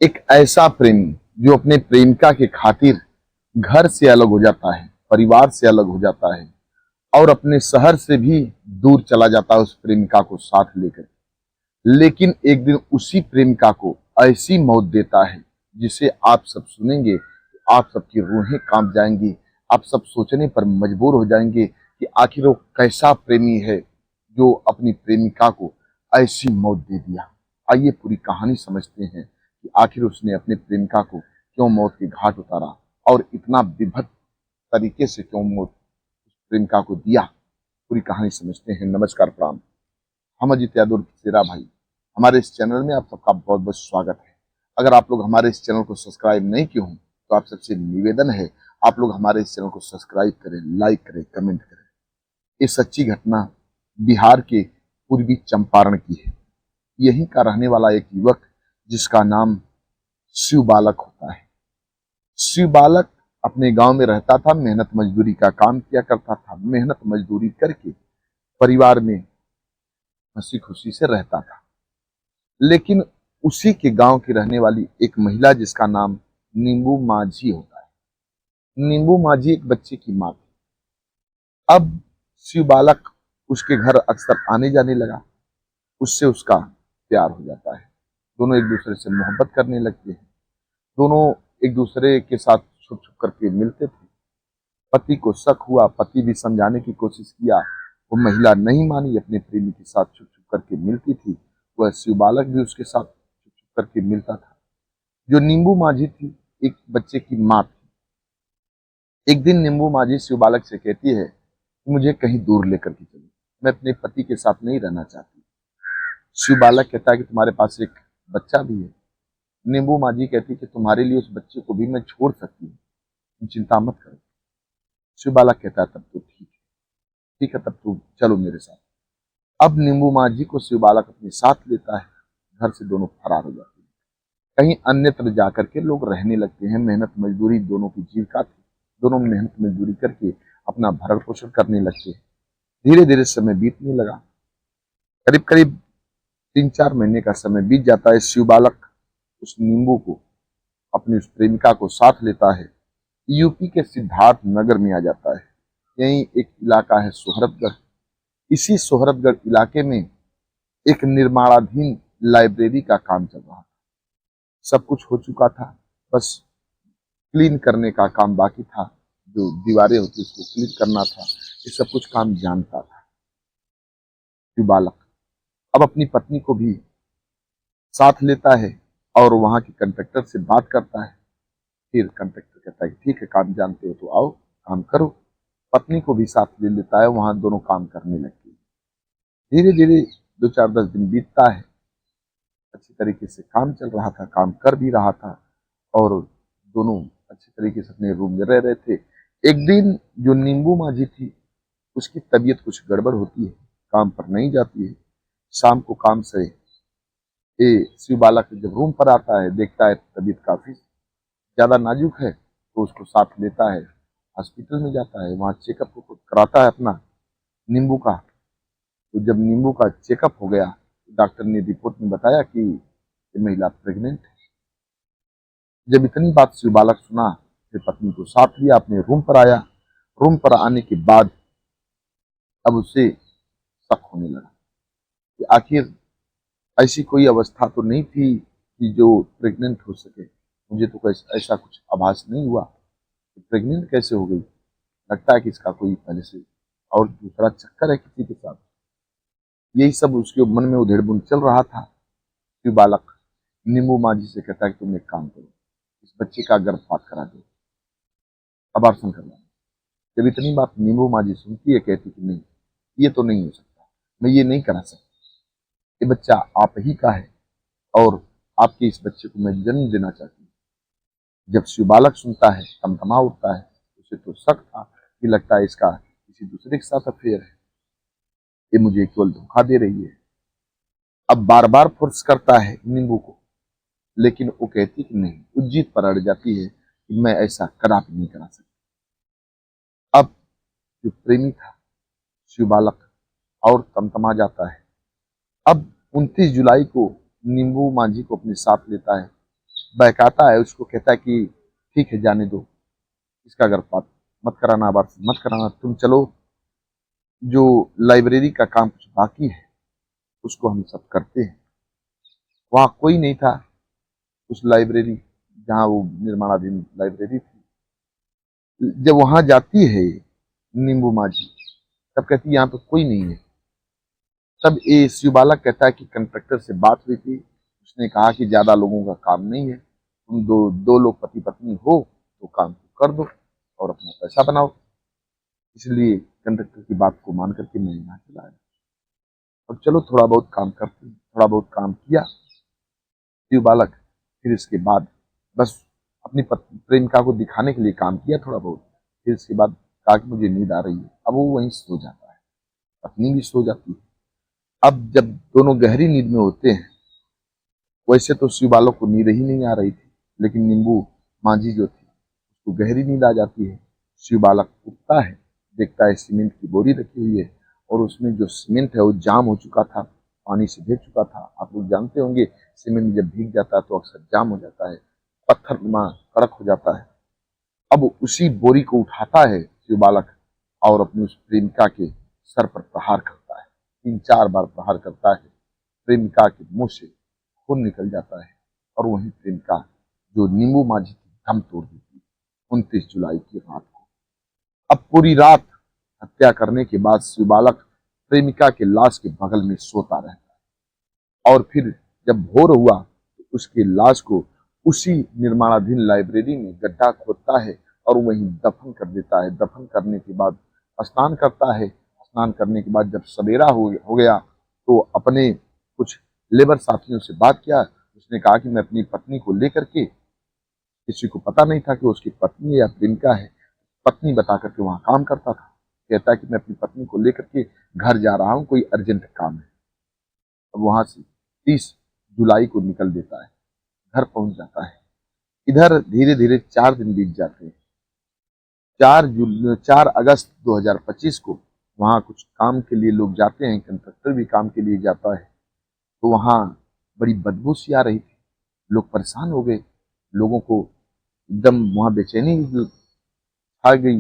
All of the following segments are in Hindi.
एक ऐसा प्रेमी जो अपने प्रेमिका के खातिर घर से अलग हो जाता है, परिवार से अलग हो जाता है और अपने शहर से भी दूर चला जाता है उस प्रेमिका को साथ लेकर। लेकिन एक दिन उसी प्रेमिका को ऐसी मौत देता है जिसे आप सब सुनेंगे तो आप सबकी रूहें कांप जाएंगी। आप सब सोचने पर मजबूर हो जाएंगे कि आखिर वो कैसा प्रेमी है जो अपनी प्रेमिका को ऐसी मौत दे दिया। आइए पूरी कहानी समझते हैं कि आखिर उसने अपने प्रेमिका को क्यों मौत के घाट उतारा और इतना विभत्स तरीके से क्यों मौत उस प्रेमिका को दिया। पूरी कहानी समझते हैं। नमस्कार, प्रणाम। हम अजित यादव सेरा भाई, हमारे इस चैनल में आप सबका बहुत बहुत स्वागत है। अगर आप लोग हमारे इस चैनल को सब्सक्राइब नहीं किए हों तो आप सबसे निवेदन है आप लोग हमारे इस चैनल को सब्सक्राइब करें, लाइक करें, कमेंट करें। ये सच्ची घटना बिहार के पूर्वी चंपारण की है। यहीं का रहने वाला एक युवक जिसका नाम शिव बालक होता है। शिव बालक अपने गांव में रहता था, मेहनत मजदूरी का काम किया करता था। मेहनत मजदूरी करके परिवार में हंसी खुशी से रहता था। लेकिन उसी के गांव की रहने वाली एक महिला जिसका नाम नींबू माझी होता है। नींबू माझी एक बच्चे की माँ थी। अब शिव बालक उसके घर अक्सर आने जाने लगा। उससे उसका प्यार हो जाता है। दोनों एक दूसरे से मोहब्बत करने लगते हैं। दोनों एक दूसरे के साथ छुप छुप करके मिलते थे। पति को शक हुआ, पति भी समझाने की कोशिश किया, वो महिला नहीं मानी, अपने प्रेमी के साथ छुप छुप करके मिलती थी। वह शिव बालक भी उसके साथ छुप छुप करके मिलता था। जो नींबू माझी थी, एक बच्चे की माँ थी। एक दिन नींबू माझी शिव बालक से कहती है कि मुझे कहीं दूर लेकर के चलो, मैं अपने पति के साथ नहीं रहना चाहती। शिव बालक कहता है कि तुम्हारे पास एक बच्चा भी है। नींबू माझी कहती है कि तुम्हारे लिए उस बच्चे को भी मैं छोड़ सकती हूँ, तुम चिंता मत करो। शिव बालक कहता है तब तो ठीक है, ठीक है, तब तो चलो मेरे साथ। अब नींबू माझी को शिव बालक अपने साथ लेता है। घर से दोनों फरार हो जाते हैं। कहीं अन्यत्र जाकर के लोग रहने लगते हैं। मेहनत मजदूरी दोनों की जीविका थी। दोनों मेहनत मजदूरी करके अपना भरण पोषण करने लगते हैं। धीरे धीरे समय बीतने लगा। करीब करीब 3-4 महीने का समय बीत जाता है। शिव बालक उस नींबू को, अपनी उस प्रेमिका को साथ लेता है। यूपी के सिद्धार्थ नगर में आ जाता है। यही एक इलाका है सोहरतगढ़। इसी सोहरतगढ़ इलाके में एक निर्माणाधीन लाइब्रेरी का काम चल रहा था। सब कुछ हो चुका था, बस क्लीन करने का काम बाकी था। जो दीवारें होती उसको क्लीन करना था। ये सब कुछ काम जानता था शिव बालक। अब अपनी पत्नी को भी साथ लेता है और वहां के कंट्रैक्टर से बात करता है। फिर कंट्रैक्टर कहता है कि ठीक है, काम जानते हो तो आओ, काम करो। पत्नी को भी साथ ले लेता है। वहां दोनों काम करने लगते हैं। धीरे धीरे 2-4-10 दिन बीतता है। अच्छी तरीके से काम चल रहा था, काम कर भी रहा था और दोनों अच्छी तरीके से अपने रूम में रह रहे थे। एक दिन जो नींबू माझी थी, उसकी तबीयत कुछ गड़बड़ होती है, काम पर नहीं जाती है। शाम को काम से शिव बालक जब रूम पर आता है, देखता है तबीयत काफी ज्यादा नाजुक है, तो उसको साथ लेता है, हॉस्पिटल में जाता है, वहां चेकअप कराता है अपना नींबू का। तो जब नींबू का चेकअप हो गया, डॉक्टर ने रिपोर्ट में बताया कि ये महिला प्रेग्नेंट है। जब इतनी बात शिव बालक सुना, फिर पत्नी को साथ लिया, अपने रूम पर आया। रूम पर आने के बाद अब उसे शक होने लगा कि आखिर ऐसी कोई अवस्था तो नहीं थी कि जो प्रेग्नेंट हो सके। मुझे तो ऐसा कुछ आभास नहीं हुआ कि प्रेग्नेंट कैसे हो गई। लगता है कि इसका कोई पहले से और दूसरा चक्कर है किसी के साथ। यही सब उसके मन में उधेड़ बुन चल रहा था। फिर बालक नींबू माझी से कहता है कि तुम एक काम करो, इस बच्चे का गर्भपात करा दो, अबार्शन करवा दो। जब इतनी बात नींबू माझी सुनती है, कहती कि नहीं, ये तो नहीं हो सकता, मैं ये नहीं करा सकता। ये बच्चा आप ही का है और आपके इस बच्चे को मैं जन्म देना चाहती हूँ। जब शिव बालक सुनता है, तमतमा उठता है। उसे तो शक था कि लगता है इसका किसी दूसरे के साथ अफेयर है, ये मुझे केवल धोखा दे रही है। अब बार बार फोर्स करता है नींबू को, लेकिन वो कहती कि नहीं, वो जीत पर अड़ जाती है कि मैं ऐसा कदापि नहीं करा सकती। अब जो प्रेमी था शिव बालक और तमतमा जाता है। अब 29 जुलाई को नींबू माझी को अपने साथ लेता है बहकाता है, उसको कहता है कि ठीक है जाने दो, इसका गर्भपात मत कराना, अबार्शन मत कराना, तुम चलो, जो लाइब्रेरी का काम कुछ बाकी है उसको हम सब करते हैं। वहां कोई नहीं था उस लाइब्रेरी, जहां वो निर्माणाधीन लाइब्रेरी थी। जब वहां जाती है नींबू माझी, तब कहती है यहाँ पे कोई नहीं है। तब ये शिवबाला कहता है कि कंट्रैक्टर से बात हुई थी, उसने कहा कि ज्यादा लोगों का काम नहीं है, तुम दो दो लोग पति पत्नी हो तो काम कर दो और अपना पैसा बनाओ। इसलिए कंट्रैक्टर की बात को मान करके मैं यहाँ चला आया और चलो थोड़ा बहुत काम करते, थोड़ा बहुत काम किया शिव बालक। फिर इसके बाद बस अपनी प्रेमिका को दिखाने के लिए काम किया थोड़ा बहुत। फिर इसके बाद कहा कि मुझे नींद आ रही है, अब वो वहीं सो जाता है, पत्नी भी सो जाती है। अब जब दोनों गहरी नींद में होते हैं, वैसे तो शिव बालक को नींद ही नहीं आ रही थी, लेकिन नींबू माझी जो थी उसको गहरी नींद आ जाती है। शिव बालक उठता है, देखता है सीमेंट की बोरी रखी हुई है और उसमें जो सीमेंट है वो जाम हो चुका था, पानी से भीग चुका था। आप लोग जानते होंगे सीमेंट जब भीग जाता है तो अक्सर जाम हो जाता है, पत्थर कड़क हो जाता है। अब उसी बोरी को उठाता है शिव बालक और अपनी उस प्रेमिका के सर पर प्रहार करता है, 3-4 बार प्रहार करता है। प्रेमिका के मुंह से खून निकल जाता है और वही प्रेमिका जो नींबू माझी की दम तोड़ देती है 29 जुलाई की रात को। अब पूरी रात हत्या करने के बाद शिव बालक प्रेमिका के लाश के बगल में सोता रहता है और फिर जब भोर हुआ तो उसके लाश को उसी निर्माणाधीन लाइब्रेरी में गड्ढा खोदता है और वहीं दफन कर देता है। दफन करने के बाद स्नान करता है। स्नान करने के बाद जब सवेरा हो गया तो अपने कुछ लेबर साथियों से बात किया। उसने कहा कि मैं अपनी पत्नी को लेकर के, किसी को पता नहीं था कि उसकी पत्नी या प्रेमिका है, पत्नी बता करके वहां काम करता था। कहता है कि मैं अपनी पत्नी को लेकर के घर जा रहा हूं, कोई अर्जेंट काम है। अब वहां से 30 जुलाई को निकल देता है, घर पहुंच जाता है। इधर धीरे धीरे 4 दिन बीत जाते हैं। 4 अगस्त 2025 को वहां कुछ काम के लिए लोग जाते हैं, कंट्रैक्टर भी काम के लिए जाता है, तो वहां बड़ी बदबू सी आ रही थी। लोग परेशान हो गए, लोगों को एकदम वहां बेचैनी आ गई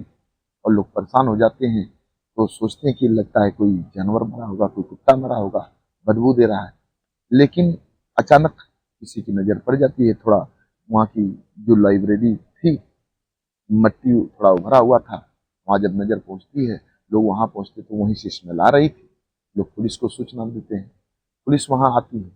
और लोग परेशान हो जाते हैं। तो सोचते हैं कि लगता है कोई जानवर मरा होगा, कोई कुत्ता मरा होगा, बदबू दे रहा है। लेकिन अचानक किसी की नज़र पड़ जाती है, थोड़ा वहाँ की जो लाइब्रेरी थी, मट्टी थोड़ा उभरा हुआ था, वहाँ जब नज़र पहुँचती है, लोग वहाँ पहुँचते तो वहीं से स्मेल आ रही थी। लोग पुलिस को सूचना देते हैं, पुलिस वहाँ आती है।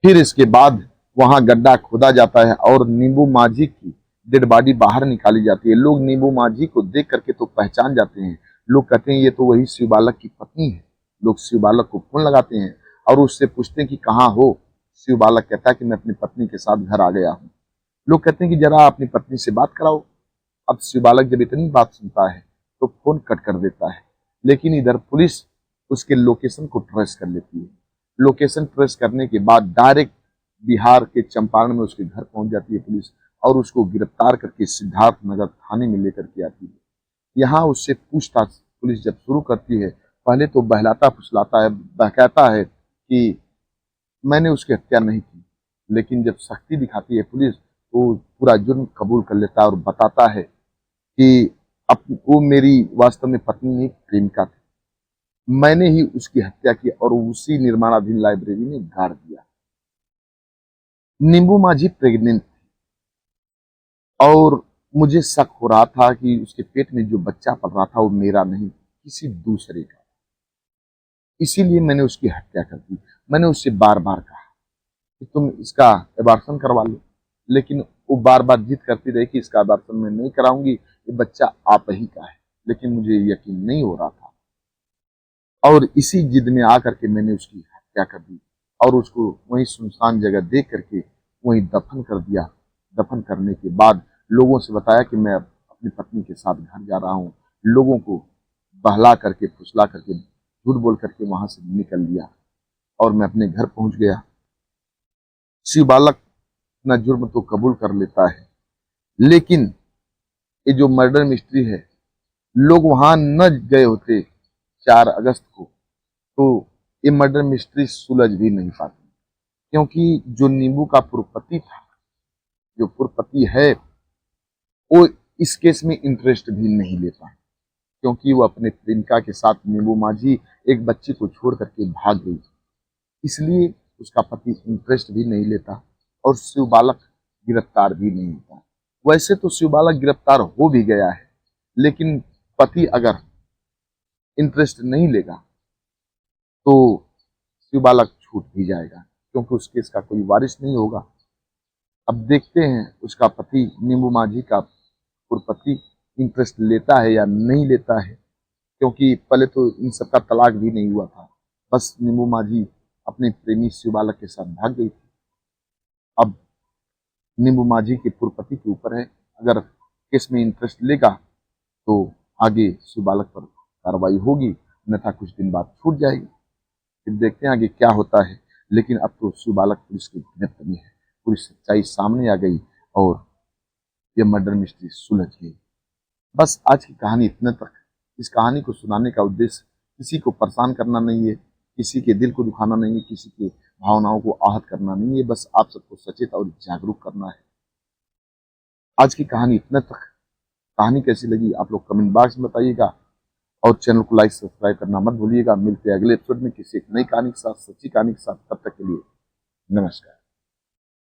फिर इसके बाद वहां गड्ढा खोदा जाता है और नींबू माझी की डेड बॉडी बाहर निकाली जाती है। लोग नींबू माझी को देख करके तो पहचान जाते हैं, लोग कहते हैं ये तो वही शिव बालक की पत्नी है। लोग शिव बालक को फोन लगाते हैं और उससे पूछते हैं कि कहाँ हो। शिव बालक कहता है कि मैं अपनी पत्नी के साथ घर आ गया हूँ। लोग कहते हैं कि जरा अपनी पत्नी से बात कराओ। अब शिव बालक जब इतनी बात सुनता है तो फोन कट कर देता है, लेकिन इधर पुलिस उसके लोकेशन को ट्रेस कर लेती है। लोकेशन ट्रेस करने के बाद डायरेक्ट बिहार के चंपारण में उसके घर पहुंच जाती है पुलिस और उसको गिरफ्तार करके सिद्धार्थ नगर थाने में लेकर के आती है। यहाँ उससे पूछताछ पुलिस जब शुरू करती है, पहले तो बहलाता फुसलाता है, बहकाता है कि मैंने उसकी हत्या नहीं की, लेकिन जब सख्ती दिखाती है पुलिस तो पूरा जुर्म कबूल कर लेता है और बताता है कि अब वो मेरी वास्तव में पत्नी नहीं प्रेमिका थी, मैंने ही उसकी हत्या की और उसी निर्माणाधीन लाइब्रेरी में गाड़ दिया। नींबू माझी प्रेग्नेंट थी और मुझे शक हो रहा था कि उसके पेट में जो बच्चा पल रहा था वो मेरा नहीं, किसी दूसरे का। इसीलिए मैंने उसकी हत्या कर दी। मैंने उससे बार बार कहा कि तुम इसका एबार्शन करवा लो, लेकिन वो बार बार जिद करती रही कि इसका एबार्शन मैं नहीं कराऊंगी, ये बच्चा आप ही का है। लेकिन मुझे यकीन नहीं हो रहा था और इसी जिद में आकर के मैंने उसकी हत्या कर दी और उसको वहीं सुनसान जगह देख करके वहीं दफन कर दिया। दफन करने के बाद लोगों से बताया कि मैं अपनी पत्नी के साथ घर जा रहा हूँ। लोगों को बहला करके फुसला करके झूठ बोल करके वहां से निकल लिया और मैं अपने घर पहुंच गया। शिव बालक अपना जुर्म तो कबूल कर लेता है, लेकिन ये जो मर्डर मिस्ट्री है, लोग वहां न गए होते 4 अगस्त को तो ये मर्डर मिस्ट्री सुलझ भी नहीं पाती। क्योंकि जो नींबू का पुरपति था, जो पुरपति है, वो इस केस में इंटरेस्ट भी नहीं लेता, क्योंकि वो अपने प्रेमिका के साथ नींबू माझी एक बच्ची को छोड़ करके भाग गई। इसलिए उसका पति इंटरेस्ट भी नहीं लेता और शिव बालक गिरफ्तार भी नहीं होता। वैसे तो शिव बालक गिरफ्तार हो भी गया है, लेकिन पति अगर इंटरेस्ट नहीं लेगा तो शिव बालक छूट भी जाएगा, क्योंकि उस केस का कोई वारिस नहीं होगा। अब देखते हैं उसका पति नींबू माझी का पुरपति इंटरेस्ट लेता है या नहीं लेता है, क्योंकि पहले तो इन सबका तलाक भी नहीं हुआ था, बस नींबू माझी अपने प्रेमी शिव बालक के साथ भाग गई थी। अब नींबू माझी के पुरपति के ऊपर है, अगर केस में इंटरेस्ट लेगा तो आगे शिव बालक पर कार्रवाई होगी, अन्यथा कुछ दिन बाद छूट जाएगी। फिर देखते हैं आगे क्या होता है। लेकिन अब तो शिव बालक पुलिस की गिरफ्त में है, पूरी सच्चाई सामने आ गई और यह मर्डर मिस्ट्री सुलझ गई। बस आज की कहानी इतने तक। इस कहानी को सुनाने का उद्देश्य किसी को परेशान करना नहीं है, किसी के दिल को दुखाना नहीं है, किसी की भावनाओं को आहत करना नहीं है, बस आप सबको सचेत और जागरूक करना है। आज की कहानी इतने तक। कहानी कैसी लगी आप लोग कमेंट बॉक्स में बताइएगा और चैनल को लाइक सब्सक्राइब करना मत भूलिएगा। मिलते हैं अगले एपिसोड में किसी एक नई कहानी के साथ, सच्ची कहानी के साथ। तब तक के लिए नमस्कार।